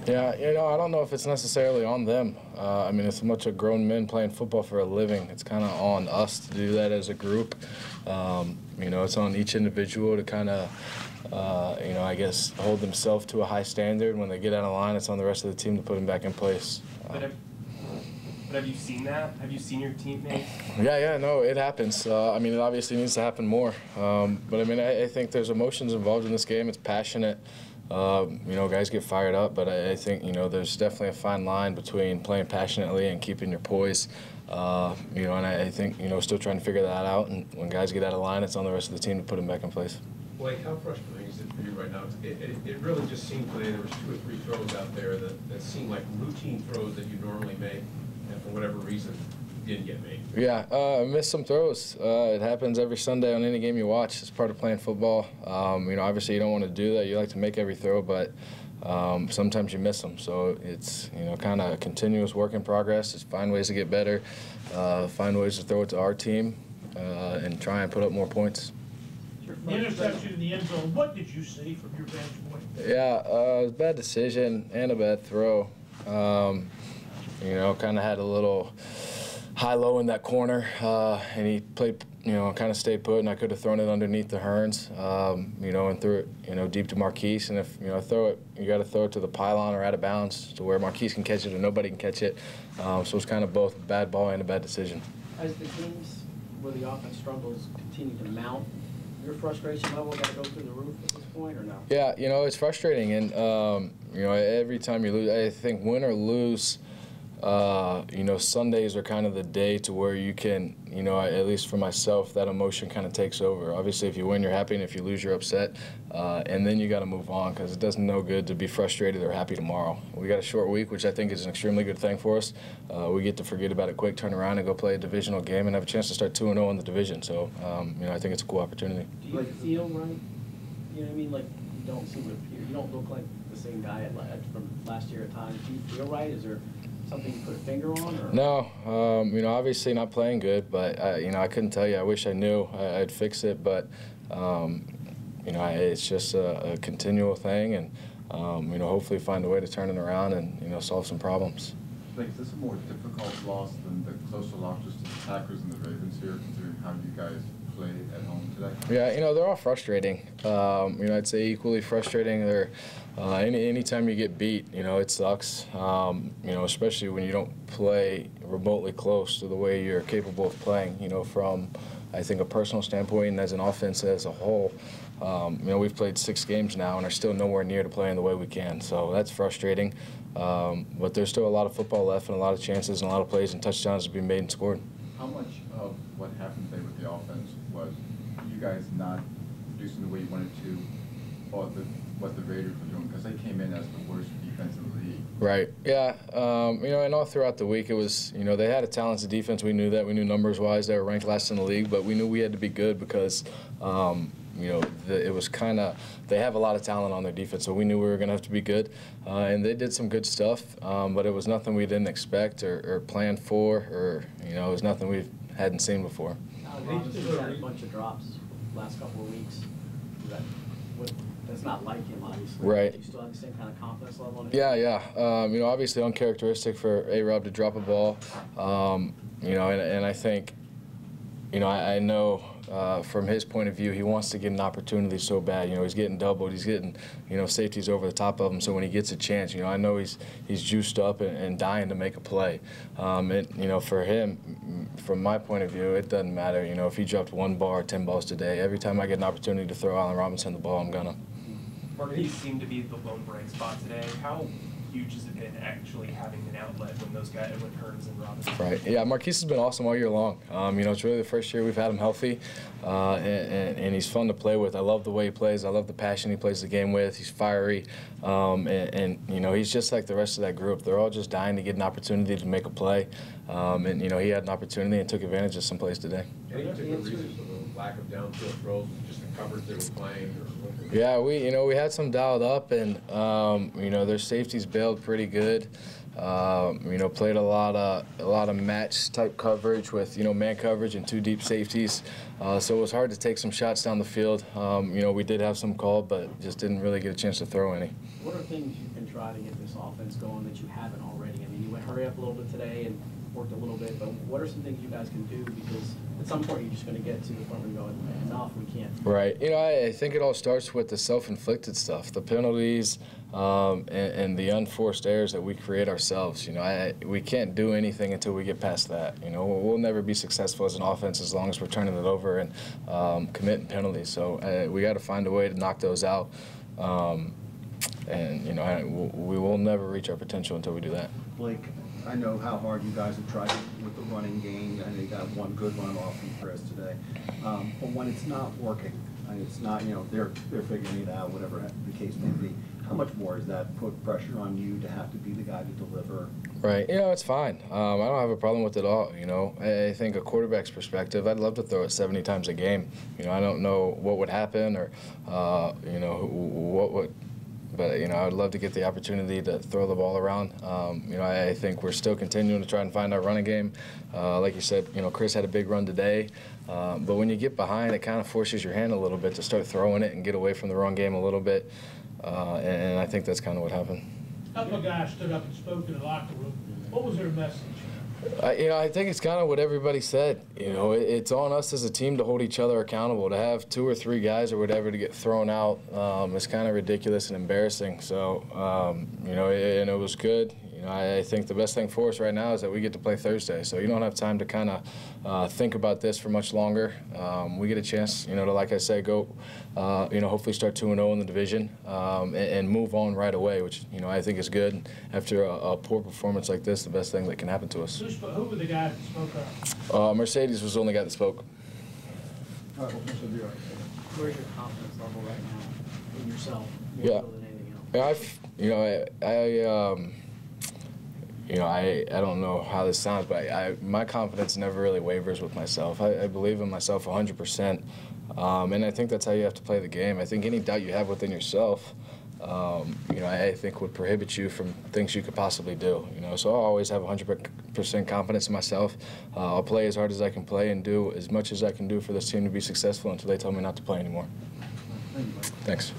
Yeah, I don't know if it's necessarily on them. I mean, it's a bunch of grown men playing football for a living. It's kind of on us to do that as a group. It's on each individual to kind of, I guess, hold themselves to a high standard. When they get out of line, it's on the rest of the team to put them back in place. But have you seen that? Have you seen your teammates? Yeah, no, it happens. I mean, it obviously needs to happen more. But, I mean, I think there's emotions involved in this game. It's passionate. Guys get fired up, but I think, there's definitely a fine line between playing passionately and keeping your poise. And I think, still trying to figure that out. And when guys get out of line, it's on the rest of the team to put them back in place. Blake, how frustrating is it for you right now? It really just seemed today there was 2 or 3 throws out there that seemed like routine throws that you normally make, and for whatever reason didn't get made. Yeah, I missed some throws. It happens every Sunday on any game you watch. It's part of playing football. Obviously you don't want to do that. You like to make every throw, but sometimes you miss them. So it's, kind of a continuous work in progress. Just find ways to get better, find ways to throw it to our team, and try and put up more points. The interception in the end zone, what did you see from your vantage point? Yeah, it was a bad decision and a bad throw. Kind of had a little high-low in that corner, and he played, kind of stayed put, and I could have thrown it underneath the Hearns, and threw it, deep to Marquise. And if, throw it, you got to throw it to the pylon or out of bounds to where Marquise can catch it and nobody can catch it. So it's kind of both a bad ball and a bad decision. As the games where the offense struggles continue to mount, your frustration level got to go through the roof at this point, or no? Yeah, it's frustrating, and every time you lose, I think win or lose, Sundays are kind of the day to where you can, at least for myself, that emotion kind of takes over. Obviously, if you win, you're happy, and if you lose, you're upset, and then you got to move on because it doesn't no good to be frustrated or happy tomorrow. We got a short week, which I think is an extremely good thing for us. We get to forget about it quick, turn around, and go play a divisional game and have a chance to start 2-0 in the division. So, I think it's a cool opportunity. Do you feel right? You know what I mean? Like, you don't seem to appear, you don't look like the same guy from last year at times. Do you feel right? Is there something you put a finger on? Or? No, obviously not playing good, but I couldn't tell you. I wish I knew. I'd fix it, but it's just a continual thing, and hopefully find a way to turn it around and solve some problems. Like, is this a more difficult loss than the closer losses to the Packers and the Ravens here, considering how you guys played at home today? Yeah, they're all frustrating. I'd say equally frustrating. They're anytime you get beat, it sucks. Especially when you don't play remotely close to the way you're capable of playing. From I think a personal standpoint and as an offense as a whole. We've played 6 games now and are still nowhere near to playing the way we can. So that's frustrating. But there's still a lot of football left and a lot of chances and a lot of plays and touchdowns to be made and scored. How much of what happened today with the offense was you guys not producing the way you wanted to, or what the Raiders were doing? Because they came in as the worst defense in the league. Right. Yeah. And all throughout the week it was, they had a talented defense. We knew that. We knew numbers-wise they were ranked last in the league, but we knew we had to be good because it was kind of, they have a lot of talent on their defense, so we knew we were going to have to be good. And they did some good stuff, but it was nothing we didn't expect or plan for, or, it was nothing we hadn't seen before. Robinson's had a bunch of drops last couple of weeks. That's not like him, obviously. Right. Do you still have the same kind of confidence level on him? Yeah. Obviously uncharacteristic for A-Rob to drop a ball. And I think, I know from his point of view, he wants to get an opportunity so bad. He's getting doubled. He's getting, safeties over the top of him. So when he gets a chance, I know he's juiced up and dying to make a play. For him, from my point of view, it doesn't matter. If he dropped 1 ball or 10 balls today, every time I get an opportunity to throw Allen Robinson the ball, I'm gonna. Marquise seemed to be the lone bright spot today. How huge has it been actually having an outlet when those guys, when Hearns and Robinson? Right. Yeah, Marquise has been awesome all year long. It's really the first year we've had him healthy, and he's fun to play with. I love the way he plays. I love the passion he plays the game with. He's fiery, and he's just like the rest of that group. They're all just dying to get an opportunity to make a play, and he had an opportunity and took advantage of some plays today. Any particular reason lack of downfield throws, just the coverage they were playing? Or what? Yeah, we had some dialed up, and their safeties bailed pretty good. Played a lot of match type coverage with man coverage and 2 deep safeties. So it was hard to take some shots down the field. We did have some called, but just didn't really get a chance to throw any. What are things you can try to get this offense going that you haven't already? I mean, you went hurry up a little bit today and worked a little bit, but what are some things you guys can do? Because at some point you're just going to get to the point where you're going, enough, we can't. Right. I think it all starts with the self-inflicted stuff, the penalties, and the unforced errors that we create ourselves. We can't do anything until we get past that. We'll never be successful as an offense as long as we're turning it over and committing penalties. So we got to find a way to knock those out. We will never reach our potential until we do that. Blake, I know how hard you guys have tried with the running game. I know you got one good run off from Chris today. But when it's not working, and it's not, they're figuring it out, whatever the case may be, how much more does that put pressure on you to have to be the guy to deliver? Right. It's fine. I don't have a problem with it at all. I think a quarterback's perspective, I'd love to throw it 70 times a game. I don't know what would happen or, what would. But, I would love to get the opportunity to throw the ball around. I think we're still continuing to try and find our running game. Like you said, Chris had a big run today. But when you get behind, it kind of forces your hand a little bit to start throwing it and get away from the run game a little bit. And I think that's kind of what happened. A couple of guys stood up and spoke in the locker room. What was their message? I think it's kind of what everybody said. It's on us as a team to hold each other accountable. To have 2 or 3 guys or whatever to get thrown out is kind of ridiculous and embarrassing. So, and it was good. I think the best thing for us right now is that we get to play Thursday. So you don't have time to kind of think about this for much longer. We get a chance, to, like I said, go, hopefully start 2-0 in the division and move on right away, which, I think is good. After a poor performance like this, the best thing that can happen to us. Who were the guys that spoke up? Mercedes was the only guy that spoke. All right, well, Chris, will be all right. Where's your confidence level right now in yourself, more Yeah. so than anything else? I don't know how this sounds, but my confidence never really wavers with myself. I believe in myself 100%, and I think that's how you have to play the game. I think any doubt you have within yourself, I think would prohibit you from things you could possibly do. So I'll always have 100% confidence in myself. I'll play as hard as I can play and do as much as I can do for this team to be successful until they tell me not to play anymore. Thanks.